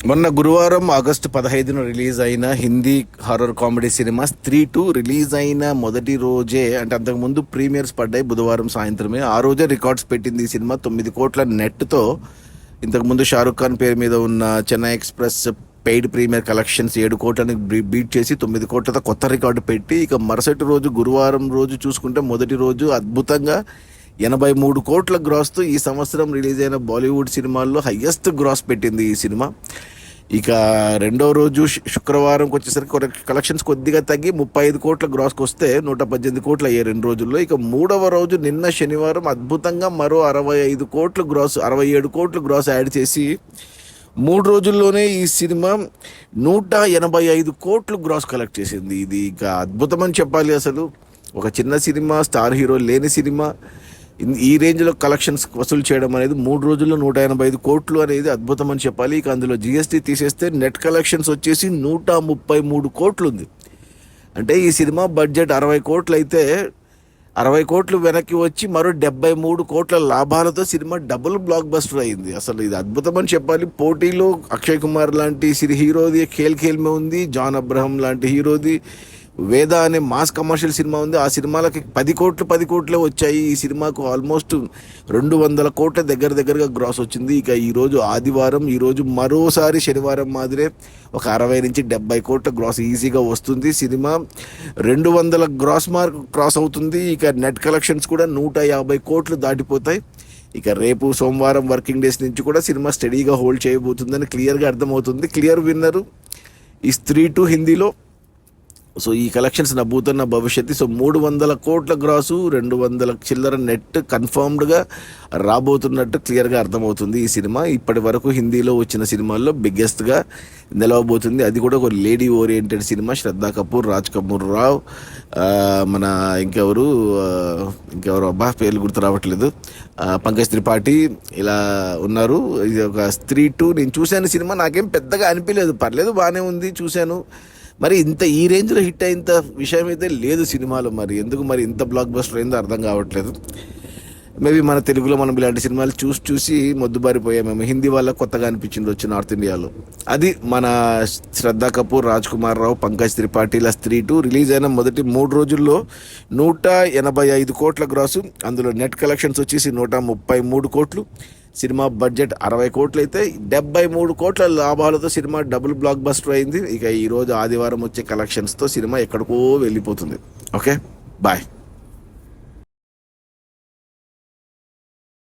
మొన్న గురువారం August 15న release అయిన హిందీ హారర్ కామెడీ సినిమా స్త్రీ 2 రిలీజ్ అయిన మొదటి రోజే, అంటే అంతకుముందు ప్రీమియర్స్ పడ్డాయి బుధవారం సాయంత్రమే. ఆ రోజే రికార్డ్స్ పెట్టింది ఈ సినిమా. 9 కోట్ల నెట్తో. ఇంతకుముందు షారుఖ్ ఖాన్ పేరు మీద ఉన్న Chennai express paid premiere collections 7 కోట్లని బీట్ చేసి 9 కోట్లతో కొత్త రికార్డు పెట్టి, ఇక మరుసటి రోజు గురువారం రోజు చూసుకుంటే మొదటి రోజు అద్భుతంగా 83 కోట్ల గ్రాస్తో ఈ సంవత్సరం రిలీజ్ అయిన బాలీవుడ్ సినిమాల్లో హయ్యెస్ట్ గ్రాస్ పెట్టింది ఈ సినిమా. ఇక రెండో రోజు శుక్రవారంకి వచ్చేసరికి కలెక్షన్స్ కొద్దిగా తగ్గి 35 కోట్ల గ్రాస్కి వస్తే 118 కోట్లు అయ్యాయి 2 రోజుల్లో. ఇక మూడవ రోజు నిన్న శనివారం అద్భుతంగా మరో 65 కోట్ల గ్రాస్, 67 కోట్ల గ్రాస్ యాడ్ చేసి 3 రోజుల్లోనే ఈ సినిమా 185 కోట్లు గ్రాస్ కలెక్ట్ చేసింది. ఇది ఇక అద్భుతం అని చెప్పాలి. అసలు ఒక చిన్న సినిమా, స్టార్ హీరో లేని సినిమా ఈ రేంజ్లో కలెక్షన్స్ వసూలు చేయడం అనేది 3 రోజుల్లో 185 కోట్లు అనేది అద్భుతం అని చెప్పాలి. ఇక అందులో జిఎస్టీ తీసేస్తే నెట్ కలెక్షన్స్ వచ్చేసి 133 కోట్లు ఉంది. అంటే ఈ సినిమా బడ్జెట్ 60 కోట్లు అయితే 60 కోట్లు వెనక్కి వచ్చి మరో 73 కోట్ల లాభాలతో సినిమా డబుల్ బ్లాక్ బస్టర్ అయింది. అసలు ఇది అద్భుతం అని చెప్పాలి. పోటీలో అక్షయ్ కుమార్ లాంటి హీరోది ఖేల్ ఖేల్ మే ఉంది, జాన్ అబ్రహం లాంటి హీరోది వేద అనే మాస్ కమర్షియల్ సినిమా ఉంది. ఆ సినిమాలకి 10 కోట్లే వచ్చాయి. ఈ సినిమాకు ఆల్మోస్ట్ 200 కోట్ల దగ్గరగా గ్రాస్ వచ్చింది. ఇక ఈరోజు ఆదివారం, ఈరోజు మరోసారి శనివారం మాదిరే ఒక 60 నుంచి 70 కోట్ల గ్రాస్ ఈజీగా వస్తుంది. సినిమా 200 గ్రాస్ మార్క్ క్రాస్ అవుతుంది. ఇక నెట్ కలెక్షన్స్ కూడా 150 కోట్లు దాటిపోతాయి. ఇక రేపు సోమవారం వర్కింగ్ డేస్ నుంచి కూడా సినిమా స్టడీగా హోల్డ్ చేయబోతుందని క్లియర్గా అర్థమవుతుంది. క్లియర్ విన్నరు ఈ స్త్రీ 2 హిందీలో. సో ఈ కలెక్షన్స్ నవ్వుతున్న భవిష్యత్తు. సో 300 కోట్ల గ్రాసు, 200 చిల్లర నెట్ కన్ఫర్మ్డ్గా రాబోతున్నట్టు క్లియర్గా అర్థమవుతుంది. ఈ సినిమా ఇప్పటి వరకు హిందీలో వచ్చిన సినిమాల్లో బిగ్గెస్ట్గా నిలవబోతుంది. అది కూడా ఒక లేడీ ఓరియంటెడ్ సినిమా. శ్రద్ధా కపూర్, రాజ్ కపూర్ రావ్, మన ఇంకెవరు అబ్బా పేర్లు గుర్తు రావట్లేదు, పంకజ్ త్రిపాఠి ఇలా ఉన్నారు. ఇది ఒక స్త్రీ 2 నేను చూశాను సినిమా, నాకేం పెద్దగా అనిపించలేదు, పర్లేదు బాగానే ఉంది, చూశాను. మరి ఈ రేంజ్లో హిట్ అయ్యేంత విషయం అయితే లేదు సినిమాలో. మరి ఎందుకు ఇంత బ్లాక్ బస్టర్ అయిందో అర్థం కావట్లేదు. మేబీ మన తెలుగులో మనం ఇలాంటి సినిమాలు చూసి మొద్దుబారిపోయామేమో. హిందీ వాళ్ళకి కొత్తగా అనిపించింది వచ్చి నార్త్ ఇండియాలో. అది మన శ్రద్ధా కపూర్, రాజ్ కుమార్ రావు, పంకజ్ త్రిపాఠిల స్త్రీ 2 రిలీజ్ అయిన మొదటి 3 రోజుల్లో 185 కోట్ల గ్రాసు. అందులో నెట్ కలెక్షన్స్ వచ్చేసి 133 కోట్లు. సినిమా బడ్జెట్ 60 కోట్లు అయితే 73 కోట్ల లాభాలతో సినిమా డబుల్ బ్లాక్ బస్టర్ అయింది. ఇక ఈరోజు ఆదివారం వచ్చే కలెక్షన్స్తో సినిమా ఎక్కడికో వెళ్ళిపోతుంది. Okay, bye.